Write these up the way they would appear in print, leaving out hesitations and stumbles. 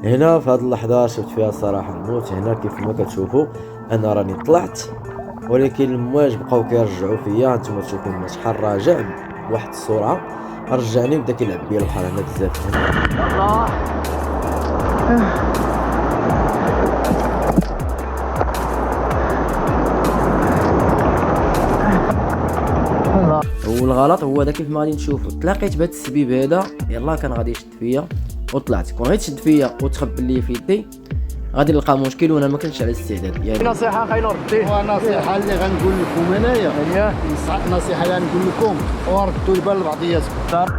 هنا في هذه اللحظة شفت فيها الصراحة الموت. هنا كيف ما كتشوفوا انا راني طلعت، ولكن المواج بقاو كيرجعوا فيا. نتوما تشوفوا الماء شحال راجع بواحد السرعة، رجعني وبدا كيلعب بيا البحر هنا بزاف. والغلط هو هذا كيف ما غادي نشوفوا. تلاقيت بهذا السبيب هذا، يلا كان غادي يشد فيا وطلعت. كون غير تشد فيا وتخبل لي في يدي غادي نلقى مشكل، وانا ما كنتش على الاستعداد. يعني نصيحه خاين ردي، ونصيحه اللي غنقول لكم انايا، نصيحه اللي غنقول لكم وردوا البال لبعضياتكم.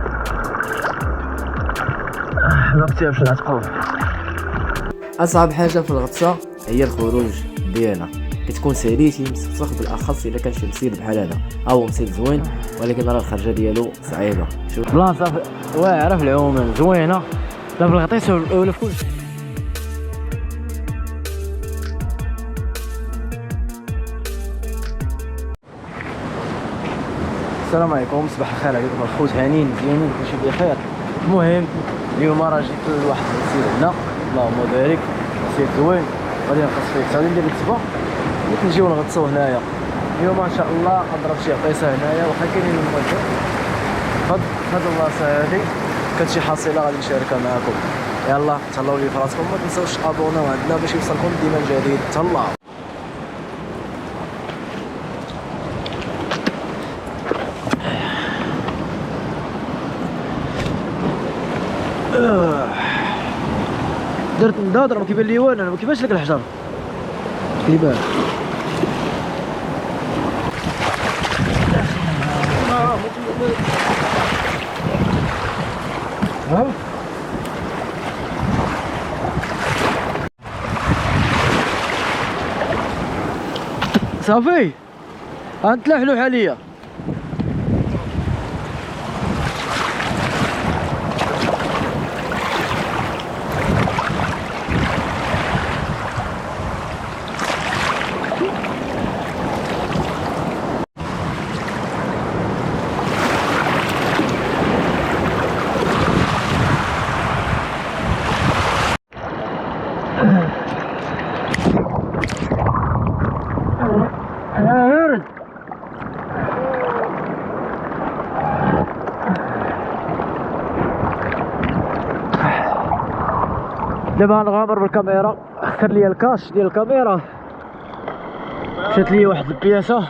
وقتي باش نعتقوا. اصعب حاجه في الغطسه هي الخروج ديالها. كتكون ساليتي مسخسخ، بالاخص الا كان شي مسير بحال هذا او مسير زوين، ولكن راه الخرجه ديالو صعيبه. شوف بلاصه واعره في العوم زوينه، لا في الغطيس ولا في كلشي. السلام عليكم، صباح الخير عليكم الخوت، هانيين مزيانين كلشي بخير. المهم اليوم راه جيت لواحد المسير هنا، اللهم بارك، مسير زوين غادي نقص فيه حتى ندير التبع بغيت نجيو نغطسو هنايا. اليوم ان شاء الله نضرب شي عطيسه هنايا، واخا كاينين الموجه هاد البلاصه هادي كانت شي حصيله غادي نشاركها معكم. يلا تهلاو لي فراسكم، ما تنساوش ابوناو عندنا باش يوصلكم ديما الجديد. تهلاو. درت ندادر ما كيبان لي والو، انا ما كيبانش لك الحجر كيبان. صافي غنتلاحلو حاليا. دابا غنغامر بالكاميرا، خسر لي الكاش ديال الكاميرا، مشات لي واحد البياسه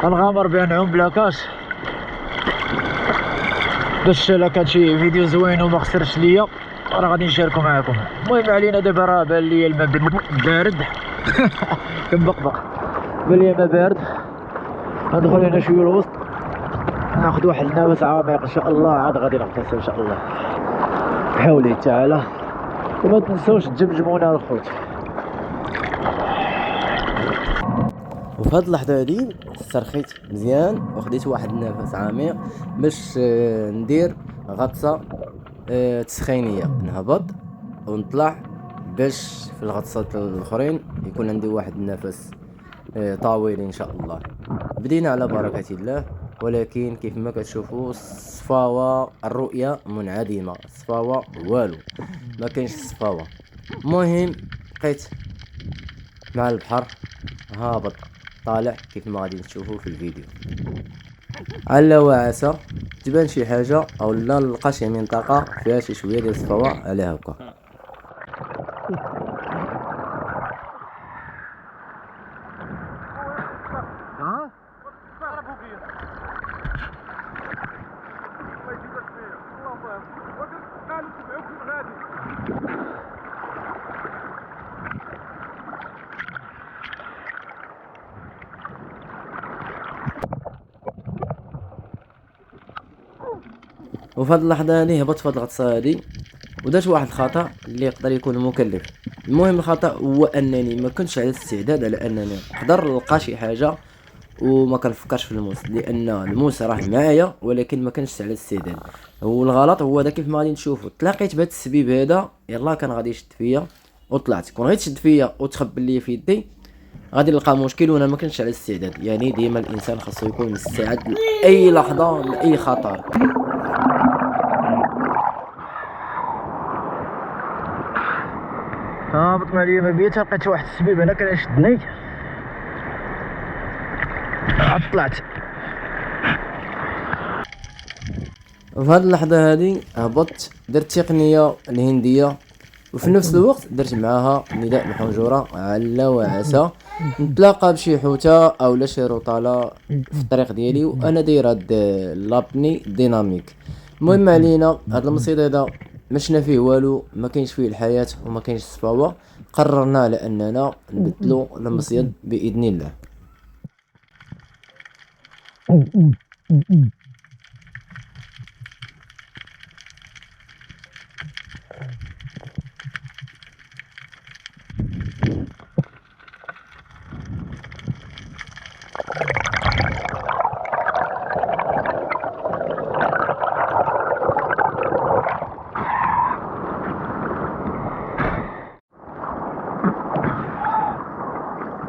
غنغامر بها نعوم بلا كاش باش الا كان شي فيديو زوين وما خسرش ليا راه غادي نشاركو معاكم. المهم علينا دابا راه بان لي الماء بارد كنبقبق، بان لي الماء بارد. غندخل هنا شويه الوسط ناخذ واحد النفس عميق ان شاء الله، عاد غادي نغطس ان شاء الله بحولي تعالى. وما تنساوش تجمجمونا الخوت. وفي هاد اللحظه هادي استرخيت مزيان وخديت واحد النفس عميق باش ندير غطسه تسخينيه، نهبط ونطلع باش في الغطسات الاخرين يكون عندي واحد النفس طويل ان شاء الله. بدينا على بركه الله، ولكن كيف ما كتشوفوا الصفاوه الرؤيه منعدمه، الصفاوه والو ما كاينش الصفاوه. المهم بقيت مع البحر هابط طالع كيف ما غادي تشوفوا في الفيديو. على وعسى تبان شي حاجه او لا نلقى شي منطقه فيها شي شويه ديال الصفاوه على هكا. وفي هاد اللحظه هادي هبطت في هاد الغطسه هادي ودرت واحد الخطا اللي يقدر يكون مكلف. المهم الخطا هو انني ما كنتش على استعداد على انني نقدر نلقى شي حاجه وما كنفكرش في الموس، لان الموس راه معايا ولكن ما كانش على الاستعداد. والغلط هو هذا كيف ما غادي نشوفوا. تلاقيت بهذا السبيب هذا، يلا كان غادي يشد فيا وطلعت. كون غير تشد فيا وتخبل لي في يدي غادي نلقى مشكل، وانا ما كنتش على الاستعداد. يعني ديما الانسان خاصو يكون مستعد لاي لحظه لاي خطر. هابط مع اليمين بيتها لقيت واحد السبيب هنا كان يشدني عاد طلعت. في هذه اللحظة هذه هبطت درت التقنية الهندية، وفي نفس الوقت درت معاها نداء بالحنجرة على وعسى نتلاقى بشي حوتة او شي رطالة في الطريق ديالي، وانا داير هاد لابني ديناميك. المهم علينا هاد المصيد هذا مشنا فيه والو، ما كاينش فيه الحياة وما كاينش الصفاوة، قررنا على اننا نبدلو المصيد باذن الله.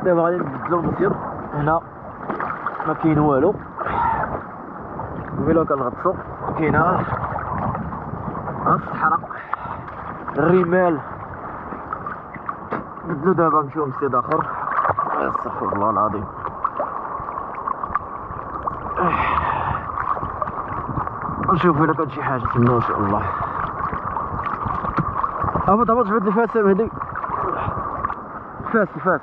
دابا غادي نبدلو المصيد. هنا ما كاين والو، قبيله كنغطسو كاينه الصحراء الرمال. بدلو دابا نمشيو لمصيد اخر. استغفر الله العظيم. نشوفو الا كان شي حاجه تما ان شاء الله. هبط هبط جبد لي فاس هادي، فاس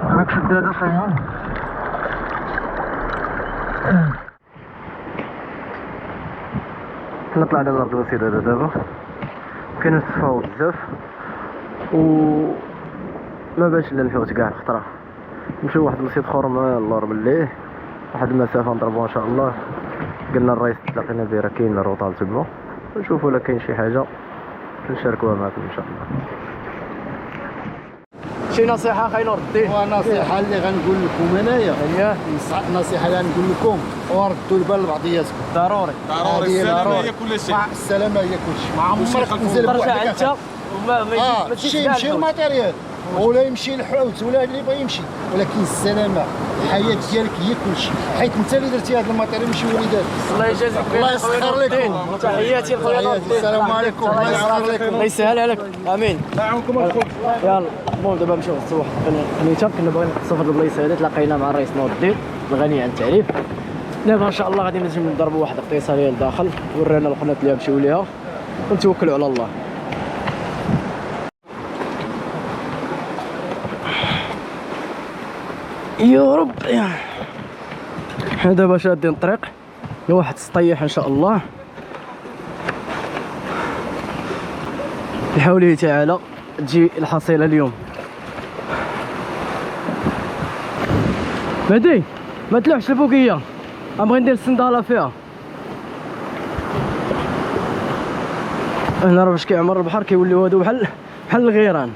معك شدادة صحيحة. حنا طلعنا من أرض المصيد هذا دابا، كاين الصفاو بزاف و ما بانش لنا الحوت كاع الخطرة. نمشيو واحد المصيد اخر ما الله رب ليه، واحد المسافة نضربوها ان شاء الله. قلنا الرئيس تلاقينا به راه كاين الروطال تما، نشوفو الا كاين شي حاجة نشاركوها معكم ان شاء الله. شي نصيحة اخي نور الدين؟ ونصيحة اللي غنقول لكم انايا، نصيحة اللي غنقول لكم وردوا البال لبعضياتكم. ضروري السلامة هي كل شيء. السلامة هي كل شيء. ما عمرك تنزل بوحدك انت وما يمشي الماتيريال ولا يمشي الحوت ولا اللي بغى يمشي، ولكن السلامة الحياة ديالك هي كل شيء، حيت انت اللي درتي هذا الماتيريال ماشي وليداتك. الله يجازيك خير. الله يسخر لكم. تحياتي لخويا نور الدين. السلام عليكم. الله يسخر لكم. الله يسهل عليك. امين. معكم الخبز. يلا المهم دابا نمشيو نغطسو واحد القنيته. كنا باغيين نغطسو في هاد البلايصه هادي، تلاقينا مع الرئيس نور الدين الغني عن التعريف. دابا ان شاء الله غادي نجم نضربوا واحد القطيصه ليا لداخل، ورانا القناه اللي نمشيو ليها ونتوكلوا على الله. يا رب. حنا دابا شادين الطريق لواحد السطيح ان شاء الله بحوله تعالى تجي الحصيله اليوم. مهدي ما تلوحش الفوقيه، غنبغي ندير السنداله فيها. هنا راه باش كيعمر البحر كيوليو هادو بحال الغيران.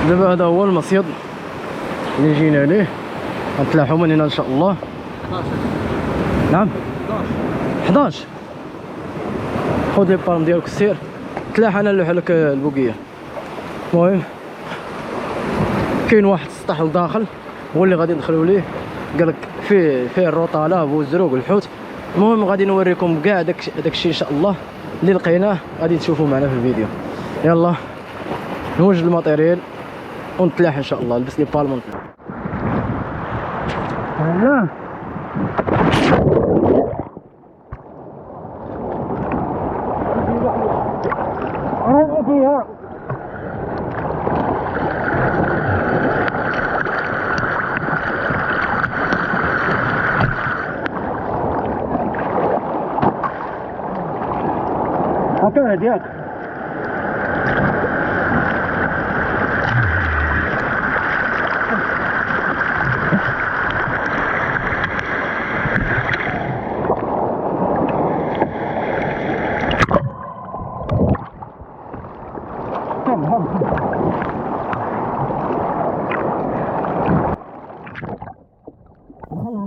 دابا هذا هو المصيد اللي جينا ليه، غنتلاحوا من هنا ان شاء الله. 11 نعم 11. خذ لي البالم ديالك السير، تلاح انا نلوح لك البوقيه. المهم كاين واحد السطح لداخل هو اللي غادي ندخلوا ليه، قالك فيه الرطاله والزروق والحوت. المهم غادي نوريكم كاع داك الشيء ان شاء الله اللي لقيناه، غادي تشوفوا معنا في الفيديو. يلا نوجد الماتيريال ونتلاح ان شاء الله. لبس لي بالم ونتلاح. لا فيها فهد ياك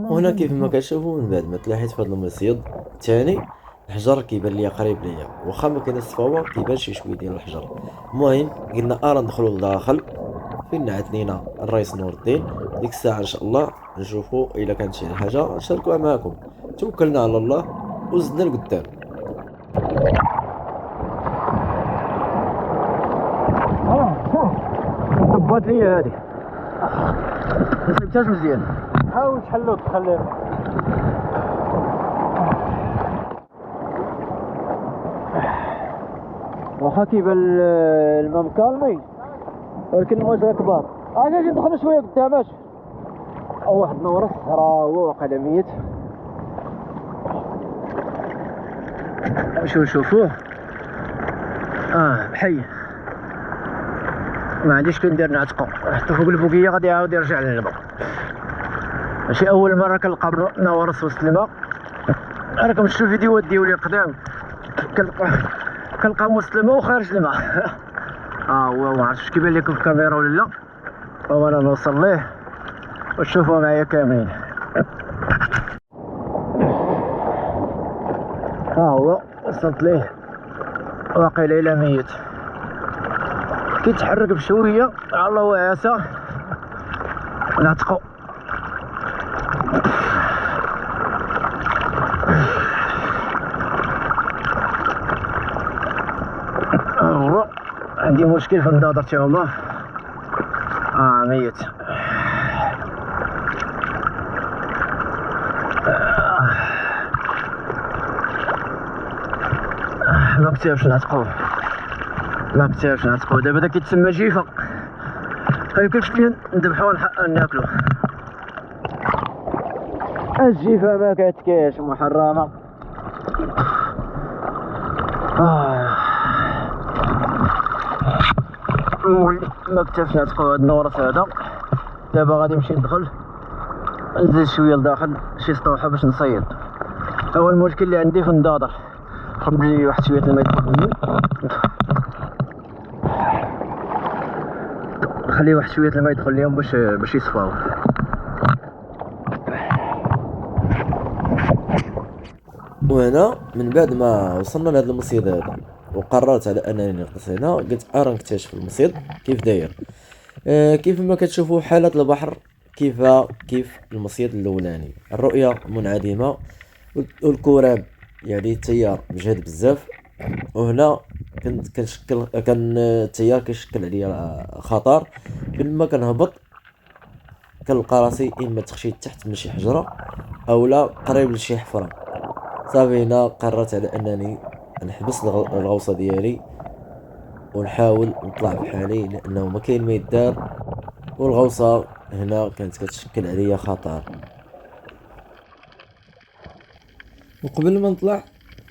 وهنا كيف ما كتشوفوا من بعد ما تلاحيت في هذا المصيد الثاني الحجر كيبان ليا قريب ليا، واخا ما كاين الصفاوه كيبان شي شويه ديال الحجر. المهم قلنا ندخلوا لداخل فين نعت لينا الرئيس نور الدين. ديك الساعه ان شاء الله نشوفوا الا كانت شي حاجه نشاركوها معكم. توكلنا على الله وزدنا لقدام. طبات لي هذه ما صيبتهاش مزيان. حاول تحلو تخليه واخا كيبان الماء مكالمي ولكن الموجة كبار. اجي ندخل شويه قدام اش واحد نورس راه هو واقيلا ميت. نشوفوه حي ما عنديش فين ندير نعتقو. حتى فوق الفوقيه غادي يعاود يرجع للماء. ماشي اول مره كنلقى نورس وسط الماء. راكم شفتوا الفيديوهات ديالي القدام كنلقى وسط الماء وخارج الماء. هو ما عرفتش كيبان لكم في الكاميرا ولا لا. وانا نوصل ليه وتشوفوا معايا كاملين. هو وصلت ليه واقيلا الى ميت. كيتحرك بشويه على الله وعسى نعتقو. هو عندي مشكل في النظر تا هما ميت. ما كتبش نعتقوه دابا دا كيتسمى جيفه. ميمكنش ليا نذبحو ناكلو. الجيفه ما كتكاش محرمه. ما كتبش نعتقو هاد النورس هذا. دابا غادي نمشي ندخل نزيد شويه لداخل شي سطوحه باش نصيد. هو المشكل اللي عندي في النضاضر. خرج لي واحد شويه الماء يدخل مني. خلي واحد شويه الماء يدخل ليهم باش يصفاو. وهنا من بعد ما وصلنا لهذا المصيد هذا وقررت على انني نغطس هنا، قلت نكتشف المصيد كيف داير. كيف ما كتشوفوا حالة البحر كيف المصيد الاولاني، الرؤية منعدمة والكراب يعني التيار مجهد بزاف. وهنا كان التيار كيشكل عليا خطر. فلما كنهبط كنلقى راسي اما تخشيت تحت من شي حجرة اولا قريب لشي حفرة. صافي هنا قررت على انني نحبس الغوصة ديالي ونحاول نطلع بحالي لانه ما كاين ما يدار، والغوصة هنا كانت كتشكل عليا خطر. وقبل ما نطلع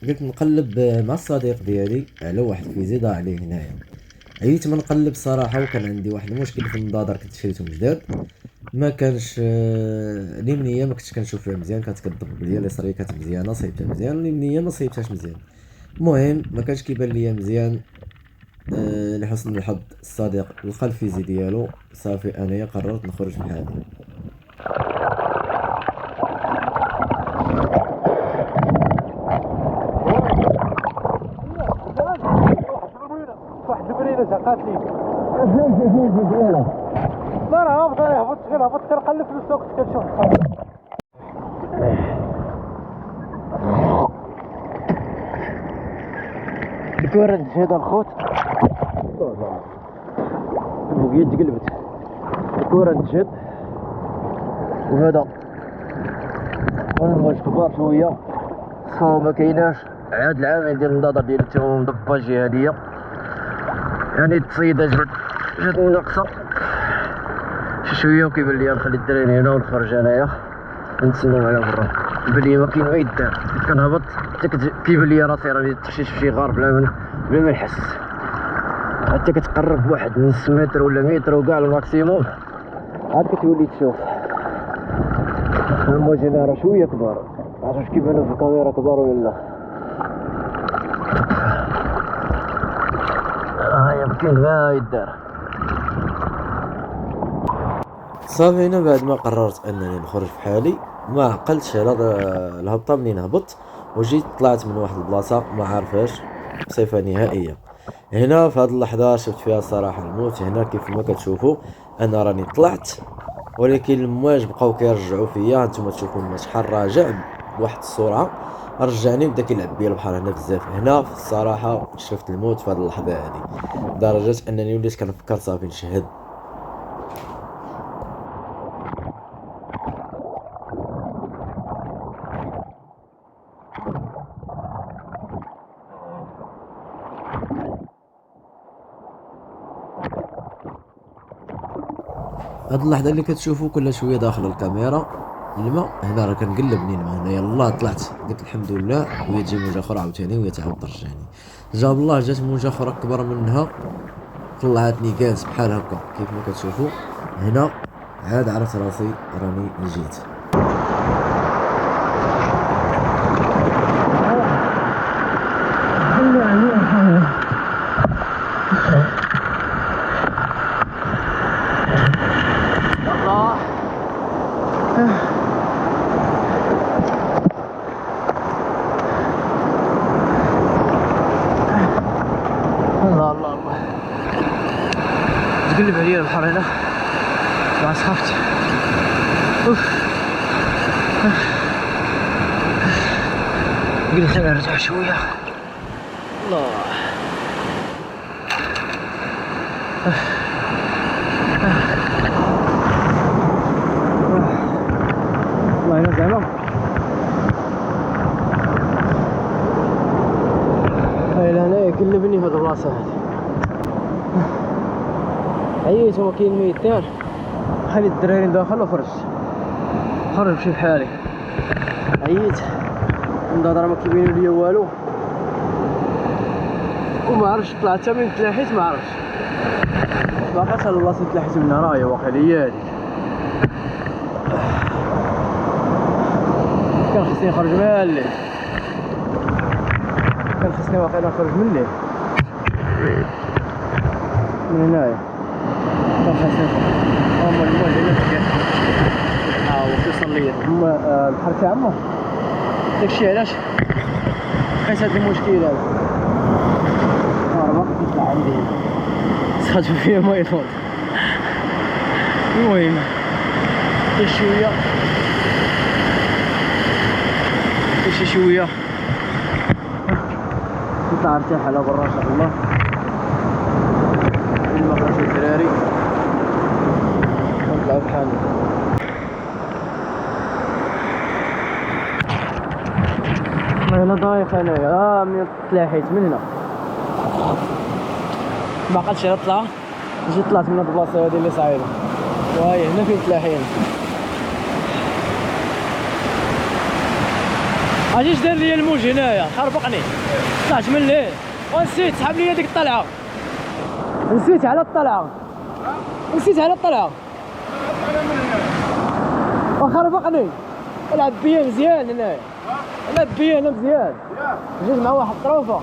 قلت نقلب مع الصديق ديالي على واحد فيزي ضاع عليه هنايا. عييت ما نقلب صراحه، وكان عندي واحد المشكل في النظاظر كنت شريتهم جداد ما كانش اليمنيه ما كنتش كنشوف فيها مزيان، كانت كتضرب ليا اليسريه كانت مزيانه صيبتها مزيان، اليمنيه ما صيبتهاش مزيان. المهم ما كانش كيبان ليا مزيان. لحسن الحظ الصديق لقى الفيزي ديالو. صافي انايا قررت نخرج بحالي. واحد البريده زعقات لي لا راه هبط كنقلب في السوق كنشوف الكورة تجهد الخوت الفوقية تقلبت. الكورة تجهد وهذا والموج كبار شوية صو ما كايناش. عاد العامل ديال النظاظر ديالي تا هو مضبى جهادية، يعني التصيدة جات ناقصة شي شوية. وكيبان ليا نخلي الدراري هنا ونخرج انايا نتسناو على برا. بلي ما كاين ما يدار. كنهبط حتى كيبان ليا راسي راني تحشيش في شي غار بلا بلا ما نحس. حتى كتقرب بواحد نص متر ولا متر وكاع الماكسيموم عاد كتولي تشوف الموجين راه شويه كبار. معرفتش كيبانو في الكاميرا كبار ولا لا. يمكن ما يدار. صافي هنا بعد ما قررت انني نخرج بحالي ما عقلتش على الهبطه. منين هبطت وجيت طلعت من واحد البلاصه ما عارفاش بصفه نهائيه. هنا في هذه اللحظه شفت فيها الصراحه الموت. هنا كيف ما كتشوفوا انا راني طلعت ولكن الامواج بقاو كيرجعوا فيا. نتوما تشوفوا الماء شحال راجع بواحد السرعه، رجعني بدا كيلعب بيا البحر هنا بزاف. هنا في الصراحه شفت الموت في هذه اللحظه هذه لدرجه انني وليت كنفكر صافي نشهد. هاد اللحظه اللي كتشوفوا كل شويه داخل الكاميرا الماء هنا راه كنقلب منين ما هنا يلا طلعت قلت الحمد لله وهي تجي موجه اخرى عاوتاني وهي تعاود ترجعني. جاب الله جات موجه اخرى اكبر منها طلعتني كاس بحال هكا كيف ما كتشوفوا. هنا عاد عرفت راسي راني نجيت. تقلب عليا البحر هنا ما خفت. قلت خلينا نرجع شويه. الله الله هنا زعما هاي هنا يقلبني في هاد البلاصه هادي. عييت وما كاين ما يدار. خلي الدراري داخل وخرج مشي بحالي. عييت النظره ما كيبينو ليا والو وما عرفتش طلعت حتى من تلاحيت ما عرفتش باقاش على البلاصه تلاحيت منها راهي واقيلا هي هاديك. كان خصني نخرج من الليل. كان خصني واقيلا نخرج من الليل من هنايا. كان خصني هما الموج هنا وصل ليا البحر كيعمر. داكشي علاش بقيت هاد المشكل هذا باقي كيطلع عندي صادفو فيا ما يفوت. المهم شي شويه نطلع ارتاح على برا ان شاء الله. ما خرجوا الدراري نطلعو بحالنا. هنا ضايق انايا من تلاحيت من هنا ما عقلتش على طلع. جيت طلعت من هاد البلاصه هادي اللي صعيبه وهاي هنا فين تلاحينا. اجيش دار ليا الموج هنايا خربقني. طلعت من الليل ونسيت سحب ليا ديك الطلعه. نسيت على الطلعه وخربقني. لعب بيا مزيان هنايا. لعب بيا هنا مزيان. جيت مع واحد الطروفه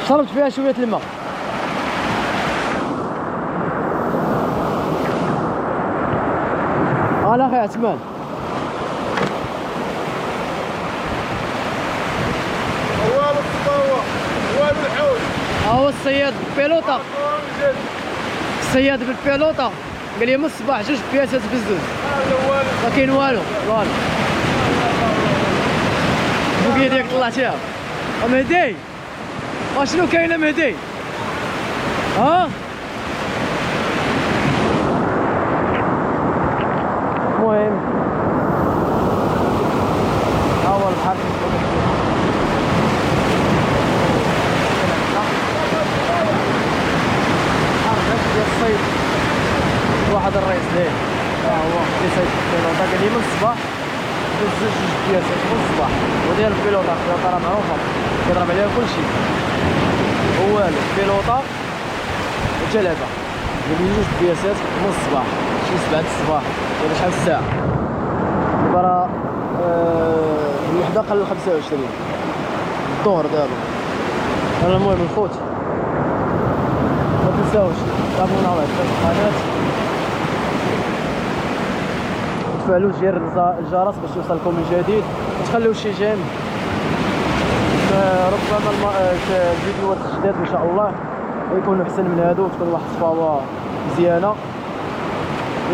شربت فيها شويه الماء. انا اخي عثمان هو الحوت هو الصياد بالبيلوطه. الصياد بالبيلوطه قال لي من الصباح 2 بياسات بزوز ما كاين والو. البوكيه ديالك طلعتيها مهدي. واشنو كاين مهدي؟ ها المهم ها هو البحر. الصيد واحد الرئيس ليه هو اللي صيد البيلوطه قال لي من الصباح دوز جوج بياسات من الصباح، وداير البيلوطه راه معروفه كيضرب عليها كلشي، هو والو البيلوطه وجلبه ديال جوج بياسات من الصباح، شي 7 الصباح ولا شحال الساعه. دابا راه الوحده قل 25 الظهر دابا. المهم الخوت ما تنساوش تابونا على القناه، تفعلوا زر الجرس باش يوصلكم الجديد، وتخليو شي جيم. ربما الفيديوهات الجداد ان شاء الله يكونوا احسن من هادو، وتكون واحد الصفاوه مزيانه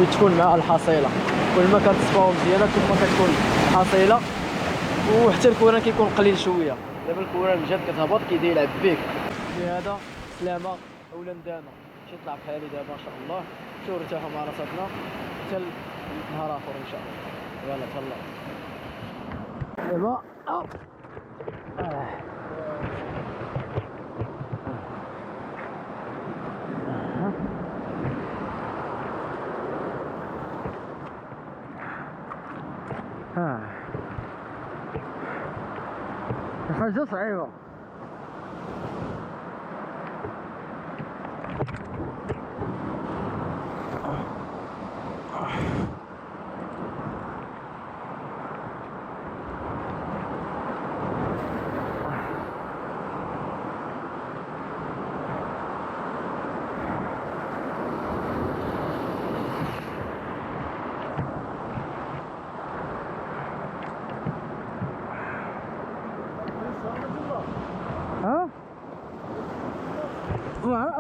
وتكون مع الحصيله. كل ما كانت الصفاوه مزيانه كل ما كتكون الحصيله، وحتى الكوران كيكون قليل شويه. دابا الكوران جات كتهبط كيبدا يلعب بيك. بهذا سلامه اولا ندامه، شي طلع بحالي دابا ان شاء الله. شوفوا ارتاحوا مع راساتنا حتى نهار اخر ان شاء الله. يلا تهلا دابا حاجه صعيبه.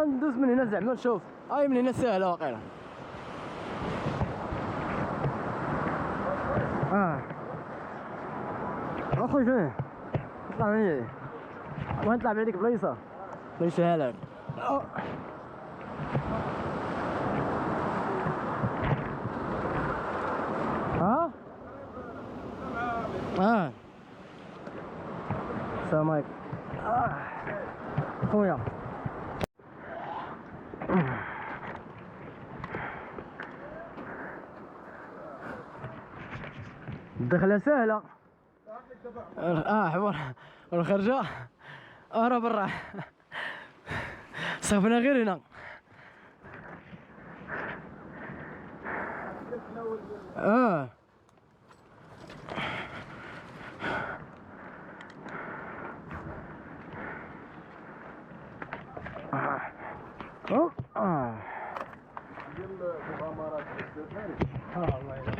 ندوز من هنا زعما نشوف. هاي من هنا ساهله واقيلا. اخوي فين؟ طلع مني وين طلع من هذيك البلايصه؟ الله يسهل لك. السلام عليكم خويا. الدخله سهله. حوار والخرجه راه برا صافنا غير هنا.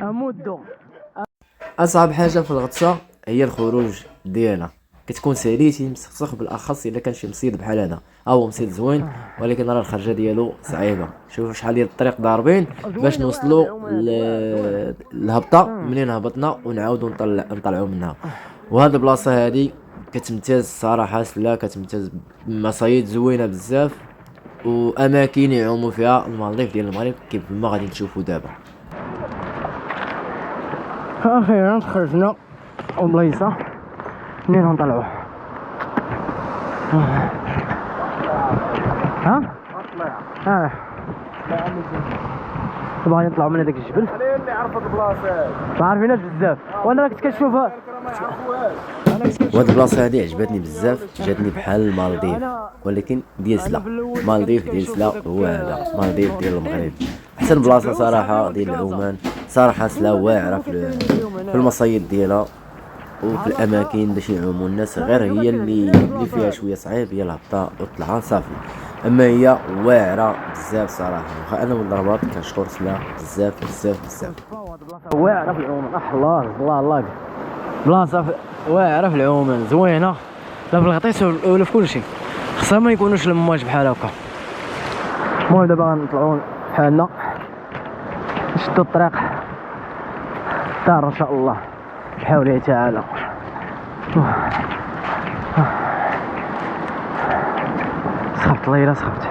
امودو. اصعب حاجه في الغطسه هي الخروج ديالها، كتكون ساليتي مسخسخ، بالاخص الا كان شي مصيد بحال هذا. هو مصيد زوين ولكن راه الخرجه ديالو صعيبه. شوفوا شحال ديال الطريق ضاربين باش نوصلوا للهبطه. منين هبطنا ونعاودوا نطلعوا منها. وهاد البلاصه هذه كتمتاز الصراحه، سلا كتمتاز مصايد زوينه بزاف واماكن يعوموا فيها المالديف ديال المغرب كيف ما غادي تشوفوا دابا. اخيرا خرجنا وبلايصه منين نطلعوا. دابا غادي نطلعوا من هذاك الجبل. انا اللي عرفت البلاصه، ما عارفيناش بزاف وانا راه كنت كنشوفها. وهاد البلاصه هادي عجبتني بزاف، جاتني بحال المالديف ولكن ديال سلا. مالديف ديال سلا هو هذا مالديف ديال المغرب. احسن بلاصه صراحه ديال العومان صراحه. سلا واعره في المصايد ديالها وفي الاماكن باش يعوموا الناس، غير هي اللي فيها شويه صعيب هي الهبطه والطلعه صافي. اما هي واعره بزاف صراحه. واخا انا من الرباط كنشكر سلا بزاف بزاف بزاف. واعره في العومان. الله بلاصه واعره في العومان زوينه، لا في الغطيس ولا في كلشي. خصها ما يكونوش المواج بحال هكا. المهم دابا غنطلعوا بحالنا نشدوا الطريق الدار ان شاء الله بحوله تعالى. صافت الليله صافت.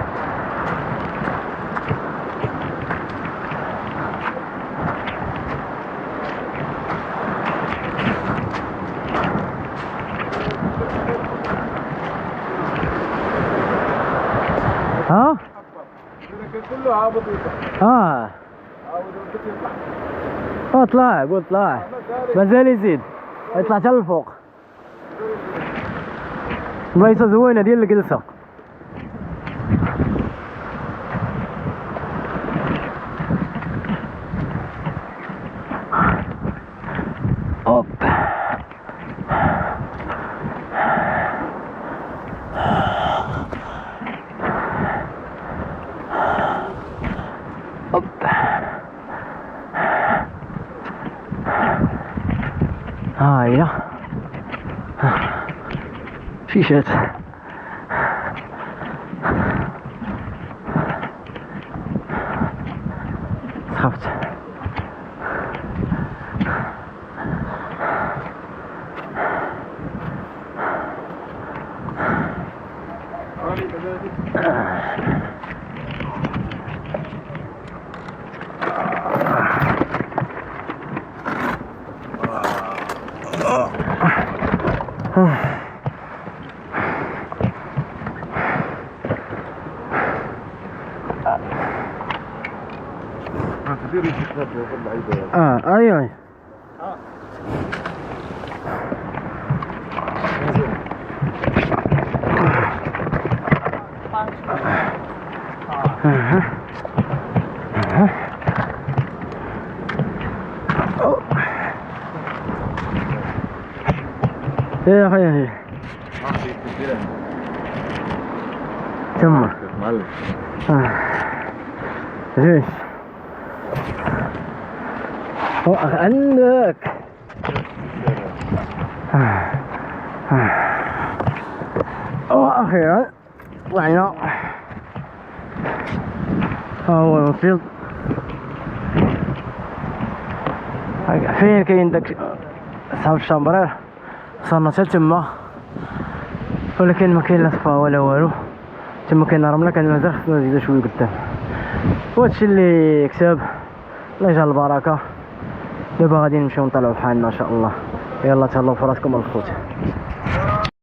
كله هابط. طلع قول طلع مازال يزيد يطلع حتى للفوق. بلايصه زوينه ديال الجلسه. اوب اوب ها هي شيشات. خفت اي اي يا اخي تم ليش عندك واخيرا طلعنا. ها هو المفيض. فين كاين داك صاحب الشامبرير صرنا حتى تما، ولكن ما كاين لا صفا ولا والو. تما كاين رمله، كان مازال خصنا نزيدو شويه قدام. وهادشي اللي كسب الله يجعل البركه. دابا غادي نمشيو نطلعو بحالنا ان شاء الله. يلا تهلاو فراسكم الخوت.